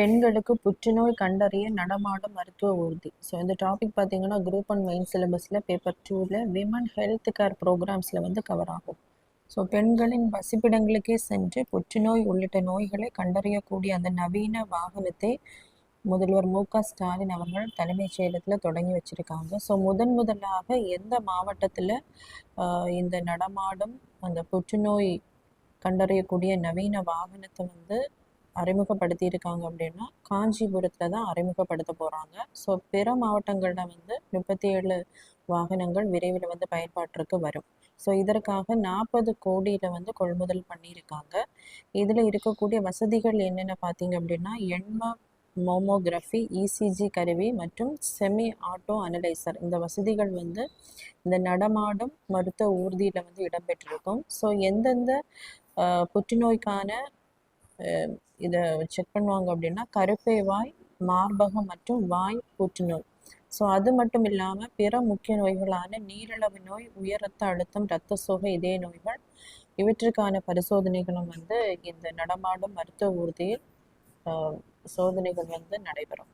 பெண்களுக்கு புற்றுநோய் கண்டறிய நடமாடும் மருத்துவ ஊர்தி. ஸோ இந்த டாபிக் பார்த்தீங்கன்னா குரூப் அண்ட் மெயின் சிலபஸில் பேப்பர் 2ல விமன் ஹெல்த் கேர் ப்ரோக்ராம்ஸில் வந்து கவர் ஆகும். ஸோ பெண்களின் வசிப்பிடங்களுக்கே சென்று புற்றுநோய் உள்ளிட்ட நோய்களை கண்டறியக்கூடிய அந்த நவீன வாகனத்தை முதல்வர் மு.க.ஸ்டாலின் அவர்கள் தலைமைச் செயலகத்தில் தொடங்கி வச்சுருக்காங்க. ஸோ முதலாக எந்த மாவட்டத்தில் இந்த நடமாடும் அந்த புற்றுநோய் கண்டறியக்கூடிய நவீன வாகனத்தை வந்து அறிமுகப்படுத்தியிருக்காங்க அப்படின்னா காஞ்சிபுரத்தில் தான் அறிமுகப்படுத்த போகிறாங்க. ஸோ பிற மாவட்டங்களில் வந்து 37 வாகனங்கள் விரைவில் வந்து பயன்பாட்டிற்கு வரும். ஸோ இதற்காக 40 கோடியில் வந்து கொள்முதல் பண்ணியிருக்காங்க. இதில் இருக்கக்கூடிய வசதிகள் என்னென்ன பார்த்தீங்க அப்படின்னா மோமோகிராஃபி, இசிஜி கருவி மற்றும் செமி ஆட்டோ அனலைசர். இந்த வசதிகள் வந்து இந்த நடமாடும் மருத்துவ ஊர்தியில் வந்து இடம்பெற்றிருக்கும். ஸோ எந்தெந்த புற்றுநோய்க்கான இதை செக் பண்ணுவாங்க அப்படின்னா கருப்பை வாய், மார்பகம் மற்றும் வாய் புற்றுநோய். ஸோ அது மட்டும் இல்லாமல் பிற முக்கிய நோய்களான நீரிழிவு நோய், உயர் ரத்த அழுத்தம், இரத்த சோகை, இதய நோய்கள் இவற்றுக்கான பரிசோதனைகளும் வந்து இந்த நடமாடும் மருத்துவ ஊர்தியில் சோதனைகள் வந்து நடைபெறும்.